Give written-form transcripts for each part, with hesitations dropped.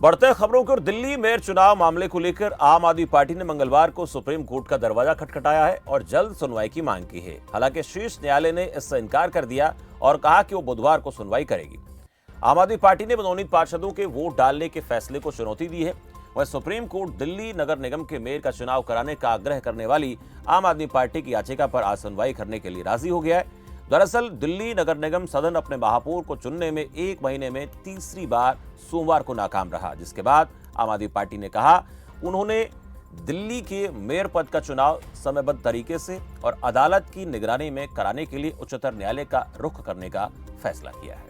बढ़ते खबरों की ओर। दिल्ली मेयर चुनाव मामले को लेकर आम आदमी पार्टी ने मंगलवार को सुप्रीम कोर्ट का दरवाजा खटखटाया है और जल्द सुनवाई की मांग की है। हालांकि शीर्ष न्यायालय ने इससे इनकार कर दिया और कहा कि वो बुधवार को सुनवाई करेगी। आम आदमी पार्टी ने मनोनीत पार्षदों के वोट डालने के फैसले को चुनौती दी है। वह सुप्रीम कोर्ट दिल्ली नगर निगम के मेयर का चुनाव कराने का आग्रह करने वाली आम आदमी पार्टी की याचिका पर आज सुनवाई करने के लिए राजी हो गया है। दरअसल दिल्ली नगर निगम सदन अपने महापौर को चुनने में 1 महीने में तीसरी बार सोमवार को नाकाम रहा, जिसके बाद आम आदमी पार्टी ने कहा उन्होंने दिल्ली के मेयर पद का चुनाव समयबद्ध तरीके से और अदालत की निगरानी में कराने के लिए उच्चतम न्यायालय का रुख करने का फैसला किया है।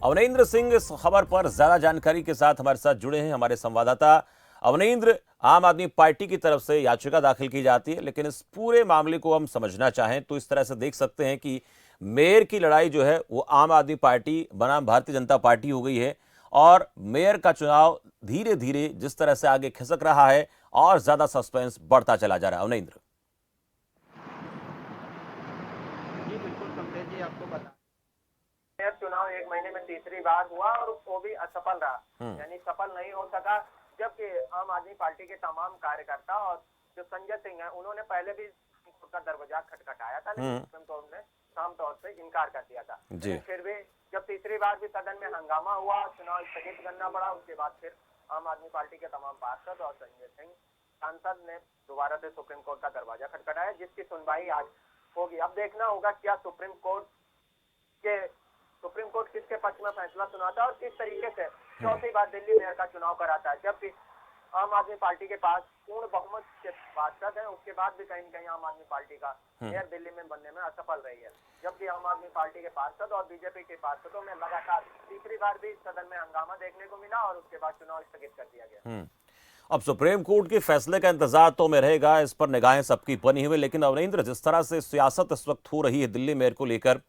अवनेंद्र सिंह इस खबर पर ज्यादा जानकारी के साथ हमारे साथ जुड़े हैं। हमारे संवाददाता अवनेंद्र, आम आदमी पार्टी की तरफ से याचिका दाखिल की जाती है, लेकिन इस पूरे मामले को हम समझना चाहें तो इस तरह से देख सकते हैं कि मेयर की लड़ाई जो है वो आम आदमी पार्टी बनाम भारतीय जनता पार्टी हो गई है और मेयर का चुनाव धीरे धीरे जिस तरह से आगे खिसक रहा है और ज्यादा सस्पेंस बढ़ता चला जा रहा है। अवनेंद्र जी बिल्कुल कमलेश जी, आपको बता मेयर चुनाव 1 महीने में तीसरी बार हुआ और वो भी असफल रहा, यानी सफल नहीं हो सका। जबकि आम आदमी पार्टी के तमाम कार्यकर्ता और जो संजय सिंह है उन्होंने पहले भी का दरवाजा खटखटाया था, लेकिन सुप्रीम कोर्ट ने साफ तौर से इनकार कर दिया था। फिर भी जब तीसरी बार भी सदन में हंगामा हुआ, चुनाव स्थगित करना पड़ा, उसके बाद फिर आम आदमी पार्टी के तमाम पार्षद और संजय सिंह सांसद ने दोबारा से सुप्रीम कोर्ट का दरवाजा खटखटाया, जिसकी सुनवाई आज होगी। अब देखना होगा क्या सुप्रीम कोर्ट किसके पक्ष में फैसला सुनाता है और किस तरीके से चौथी बार दिल्ली मेयर का चुनाव कराता है। जबकि आम आदमी पार्टी के पास पूर्ण बहुमत के पार्षद है, उसके बाद भी कहीं न कहीं आम आदमी पार्टी का मेयर दिल्ली में बनने में असफल रही है। जबकि आम आदमी पार्टी के पार्षद और बीजेपी के पार्षदों में लगातार तीसरी बार भी सदन में हंगामा देखने को मिला और उसके बाद चुनाव स्थगित कर दिया गया। अब सुप्रीम कोर्ट के फैसले का इंतजार तो में रहेगा, इस पर निगाहें सबकी बनी हुई। लेकिन अवनेंद्र, जिस तरह से सियासत इस वक्त हो रही है दिल्ली मेयर को लेकर,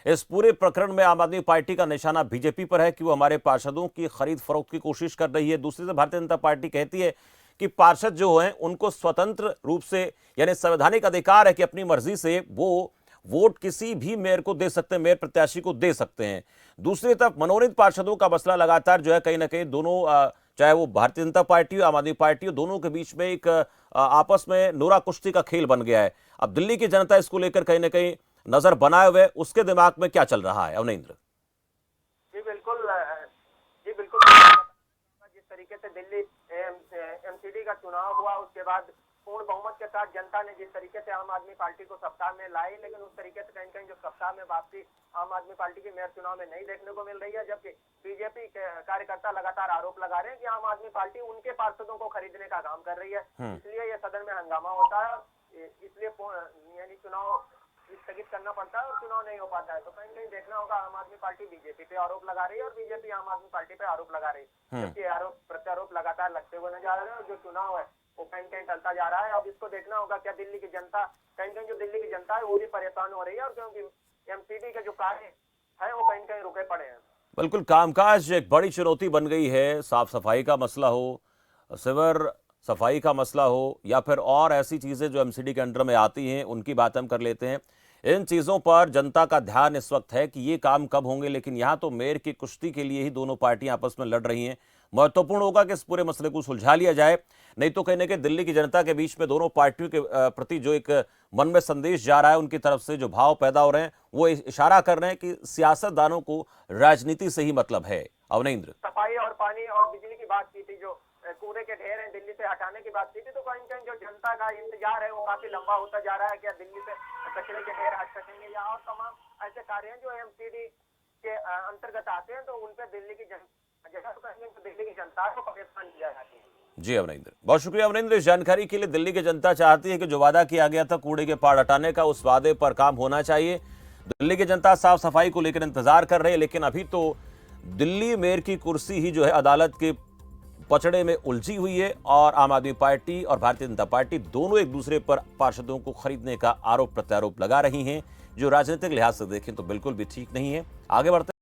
इस पूरे प्रकरण में आम आदमी पार्टी का निशाना बीजेपी पर है कि वो हमारे पार्षदों की खरीद फरोख्त की कोशिश कर रही है। दूसरी तरफ भारतीय जनता पार्टी कहती है कि पार्षद जो हैं उनको स्वतंत्र रूप से, यानी संवैधानिक अधिकार है कि अपनी मर्जी से वो वोट किसी भी मेयर को दे सकते हैं, मेयर प्रत्याशी को दे सकते हैं। दूसरी तरफ मनोनीत पार्षदों का मसला लगातार जो है कहीं ना कहीं दोनों, चाहे वो भारतीय जनता पार्टी हो आम आदमी पार्टी हो, दोनों के बीच में एक आपस में नोरा कुश्ती का खेल बन गया है। अब दिल्ली की जनता इसको लेकर कहीं ना कहीं नजर बनाए हुए उसके दिमाग में क्या चल रहा है अवनेंद्र? जी बिल्कुल जिस तरीके से दिल्ली एमसीडी का चुनाव हुआ, उसके बाद पूर्ण बहुमत के साथ जनता ने जिस तरीके से आम आदमी पार्टी को सत्ता में लाई, लेकिन उस तरीके से कहीं कहीं जो सत्ता में वापसी आम आदमी पार्टी की मेयर चुनाव में नहीं देखने को मिल रही है। जबकि बीजेपी के कार्यकर्ता लगातार आरोप लगा रहे हैं कि आम आदमी पार्टी उनके पार्षदों को खरीदने का काम कर रही है, इसलिए ये सदन में हंगामा होता है, इसलिए यानी चुनाव स्थगित करना पड़ता है और चुनाव नहीं हो पाता है। तो कहीं कहीं देखना होगा, आम आदमी पार्टी बीजेपी पे आरोप लगा रही है और बीजेपी आम आदमी पार्टी पे आरोप लगा रही है, जबकि आरोप प्रत्यारोप लगातार लगते हुए नजर आ रहे हैं और जो चुनाव है वो कहीं कहीं टलता जा रहा है। अब इसको देखना होगा क्या दिल्ली की जनता, कहीं कहीं जो दिल्ली की जनता है वो भी परेशान हो रही है, और क्योंकि एमसीडी के जो कार्य है वो कहीं कहीं रुके पड़े हैं। बिल्कुल, कामकाज एक बड़ी चुनौती बन गई है। साफ सफाई का मसला हो, सीवर सफाई का मसला हो, या फिर और ऐसी चीजें जो एमसीडी के अंडर में आती हैं, उनकी बात हम कर लेते हैं। इन चीजों पर जनता का ध्यान इस वक्त है कि ये काम कब होंगे, लेकिन यहां तो मेयर की कुश्ती के लिए ही दोनों पार्टियां आपस में लड़ रही हैं। महत्वपूर्ण होगा कि इस पूरे मसले को सुलझा लिया जाए, नहीं तो कहीं ना कहीं दिल्ली की जनता के बीच में दोनों पार्टियों के प्रति जो एक मन में संदेश जा रहा है, उनकी तरफ से जो भाव पैदा हो रहे हैं, वो इशारा कर रहे हैं कि सियासतदानों को राजनीति से ही मतलब है। अवनेंद्र, सफाई और पानी और बिजली की बात की थी, जो कूड़े के ढेर हैं दिल्ली से हटाने की बात की थी, तो कहीं कहीं जो जनता का इंतजार है वो काफी लंबा होता जा रहा है। क्या दिल्ली से कचरे के ढेर हट सकेंगे, या और तमाम ऐसे कार्य हैं जो एमसीडी के अंतर्गत आते हैं, तो उन पे दिल्ली की जनता को परेशान किया जाती है। जी अवनेंद्र, बहुत शुक्रिया अवनेंद्र इस जानकारी के लिए। दिल्ली की जनता चाहती है कि जो वादा किया गया था कूड़े के पहाड़ हटाने का, उस वादे पर काम होना चाहिए। दिल्ली की जनता साफ सफाई को लेकर इंतजार कर रही है, लेकिन अभी तो दिल्ली मेयर की कुर्सी ही जो है अदालत के पचड़े में उलझी हुई है और आम आदमी पार्टी और भारतीय जनता पार्टी दोनों एक दूसरे पर पार्षदों को खरीदने का आरोप प्रत्यारोप लगा रही हैं, जो राजनीतिक लिहाज से देखें तो बिल्कुल भी ठीक नहीं है। आगे बढ़ते